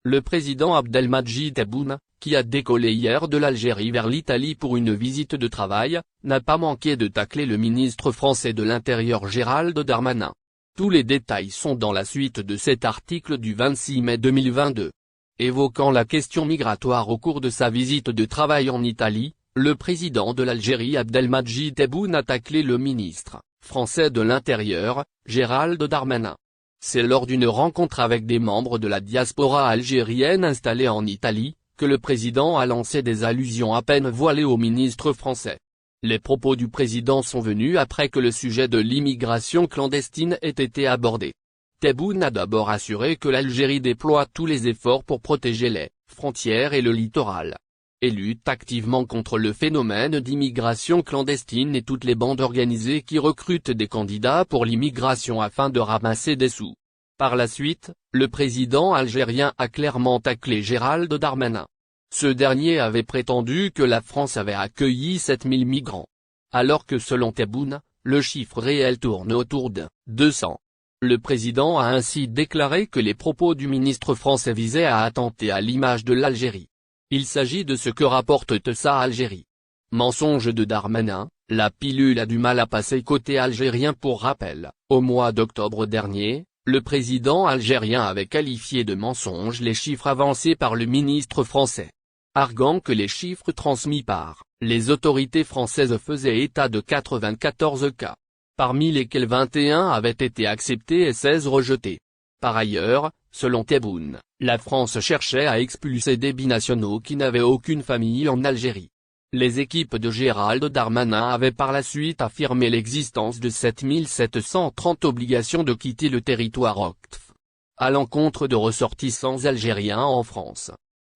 Le président Abdelmadjid Tebboune, qui a décollé hier de l'Algérie vers l'Italie pour une visite de travail, n'a pas manqué de tacler le ministre français de l'Intérieur Gérald Darmanin. Tous les détails sont dans la suite de cet article du 26 mai 2022. Évoquant la question migratoire au cours de sa visite de travail en Italie, le président de l'Algérie Abdelmadjid Tebboune a taclé le ministre français de l'Intérieur, Gérald Darmanin. C'est lors d'une rencontre avec des membres de la diaspora algérienne installée en Italie, que le président a lancé des allusions à peine voilées au ministre français. Les propos du président sont venus après que le sujet de l'immigration clandestine ait été abordé. Tebboune a d'abord assuré que l'Algérie déploie tous les efforts pour protéger les frontières et le littoral, et lutte activement contre le phénomène d'immigration clandestine et toutes les bandes organisées qui recrutent des candidats pour l'immigration afin de ramasser des sous. Par la suite, le président algérien a clairement taclé Gérald Darmanin. Ce dernier avait prétendu que la France avait accueilli 7000 migrants. Alors que selon Tebboune, le chiffre réel tourne autour de 200. Le président a ainsi déclaré que les propos du ministre français visaient à attenter à l'image de l'Algérie. Il s'agit de ce que rapporte TSA Algérie. Mensonge de Darmanin, la pilule a du mal à passer côté algérien. Pour rappel, au mois d'octobre dernier, le président algérien avait qualifié de mensonge les chiffres avancés par le ministre français, arguant que les chiffres transmis par les autorités françaises faisaient état de 94 cas, parmi lesquels 21 avaient été acceptés et 16 rejetés. Par ailleurs, selon Tebboune, la France cherchait à expulser des binationaux qui n'avaient aucune famille en Algérie. Les équipes de Gérald Darmanin avaient par la suite affirmé l'existence de 7730 obligations de quitter le territoire OCTF, à l'encontre de ressortissants algériens en France,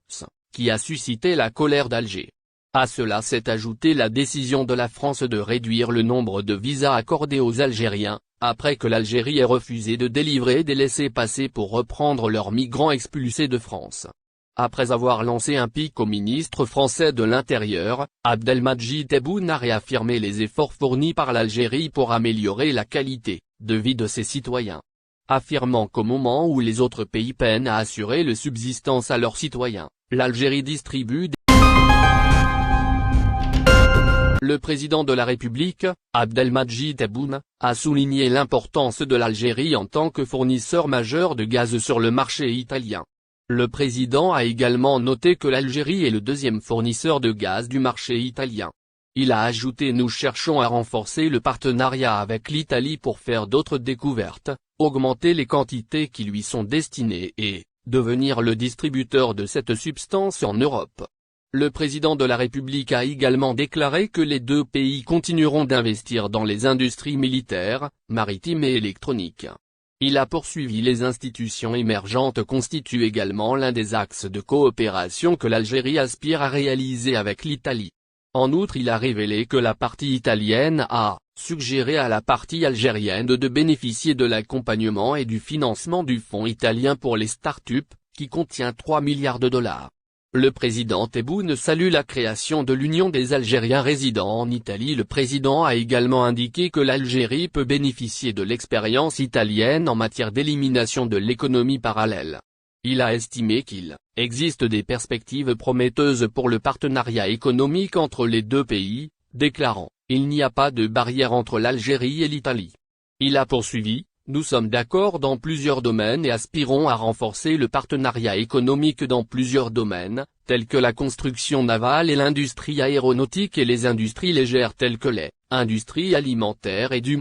ce qui a suscité la colère d'Alger. À cela s'est ajoutée la décision de la France de réduire le nombre de visas accordés aux Algériens, après que l'Algérie ait refusé de délivrer des laissez-passer pour reprendre leurs migrants expulsés de France. Après avoir lancé un pic au ministre français de l'Intérieur, Abdelmadjid Tebboune a réaffirmé les efforts fournis par l'Algérie pour améliorer la qualité de vie de ses citoyens, affirmant qu'au moment où les autres pays peinent à assurer le subsistance à leurs citoyens, l'Algérie distribue des... Le président de la République, Abdelmadjid Tebboune, a souligné l'importance de l'Algérie en tant que fournisseur majeur de gaz sur le marché italien. Le président a également noté que l'Algérie est le deuxième fournisseur de gaz du marché italien. Il a ajouté: nous cherchons à renforcer le partenariat avec l'Italie pour faire d'autres découvertes, augmenter les quantités qui lui sont destinées et devenir le distributeur de cette substance en Europe. Le président de la République a également déclaré que les deux pays continueront d'investir dans les industries militaires, maritimes et électroniques. Il a poursuivi: les institutions émergentes constituent également l'un des axes de coopération que l'Algérie aspire à réaliser avec l'Italie. En outre, il a révélé que la partie italienne a suggéré à la partie algérienne de bénéficier de l'accompagnement et du financement du Fonds italien pour les start-up, qui contient 3 milliards de dollars. Le président Tebboune salue la création de l'Union des Algériens résidant en Italie. Le président a également indiqué que l'Algérie peut bénéficier de l'expérience italienne en matière d'élimination de l'économie parallèle. Il a estimé qu'il existe des perspectives prometteuses pour le partenariat économique entre les deux pays, déclarant: il n'y a pas de barrière entre l'Algérie et l'Italie. Il a poursuivi: nous sommes d'accord dans plusieurs domaines et aspirons à renforcer le partenariat économique dans plusieurs domaines, tels que la construction navale et l'industrie aéronautique et les industries légères telles que les industries alimentaires et du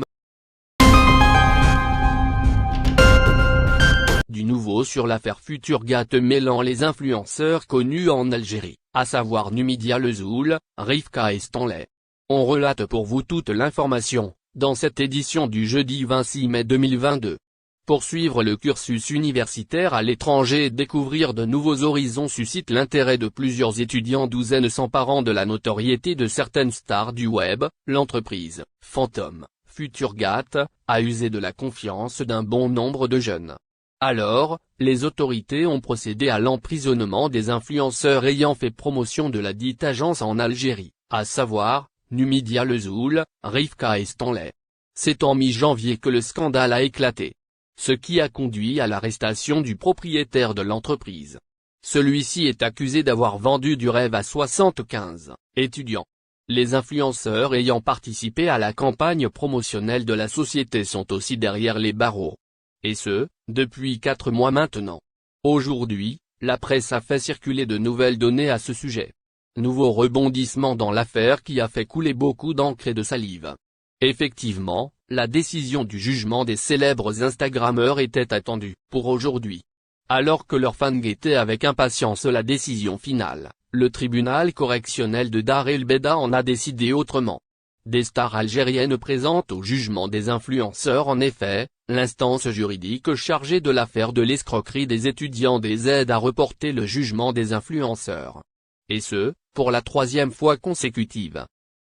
nouveau sur l'affaire Futurgate mêlant les influenceurs connus en Algérie, à savoir Numidia Lezoul, Rivka et Stanley. On relate pour vous toute l'information dans cette édition du jeudi 26 mai 2022. Poursuivre le cursus universitaire à l'étranger et découvrir de nouveaux horizons suscite l'intérêt de plusieurs étudiants. Douzaine s'emparant de la notoriété de certaines stars du web, l'entreprise fantôme Futurgate a usé de la confiance d'un bon nombre de jeunes. Alors, les autorités ont procédé à l'emprisonnement des influenceurs ayant fait promotion de la dite agence en Algérie, à savoir Numidia Lezoul, Rivka et Stanley. C'est en mi-janvier que le scandale a éclaté, ce qui a conduit à l'arrestation du propriétaire de l'entreprise. Celui-ci est accusé d'avoir vendu du rêve à 75 étudiants. Les influenceurs ayant participé à la campagne promotionnelle de la société sont aussi derrière les barreaux. Et ce, depuis 4 mois maintenant. Aujourd'hui, la presse a fait circuler de nouvelles données à ce sujet. Nouveau rebondissement dans l'affaire qui a fait couler beaucoup d'encre et de salive. Effectivement, la décision du jugement des célèbres Instagrammeurs était attendue pour aujourd'hui. Alors que leurs fans guettaient avec impatience la décision finale, le tribunal correctionnel de Dar el Beida en a décidé autrement. Des stars algériennes présentes au jugement des influenceurs. En effet, l'instance juridique chargée de l'affaire de l'escroquerie des étudiants des aides a reporté le jugement des influenceurs. Et ce, pour la 3e fois consécutive.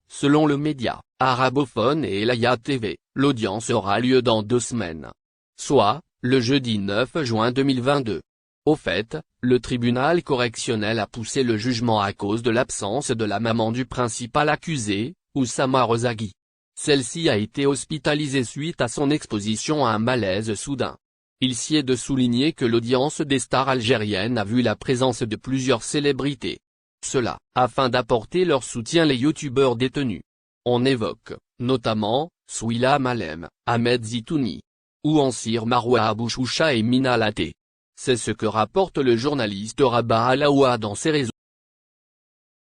Selon le média arabophone et Elaya TV, l'audience aura lieu dans 2 semaines. Soit, le jeudi 9 juin 2022. Au fait, le tribunal correctionnel a poussé le jugement à cause de l'absence de la maman du principal accusé, Oussama Rezagui. Celle-ci a été hospitalisée suite à son exposition à un malaise soudain. Il s'y est de souligner que l'audience des stars algériennes a vu la présence de plusieurs célébrités. Cela, afin d'apporter leur soutien les youtubeurs détenus. On évoque, notamment, Souila Malem, Ahmed Zitouni, ou Ansir Marwa Abouchoucha et Mina Laté. C'est ce que rapporte le journaliste Rabah Alaoua dans ses réseaux.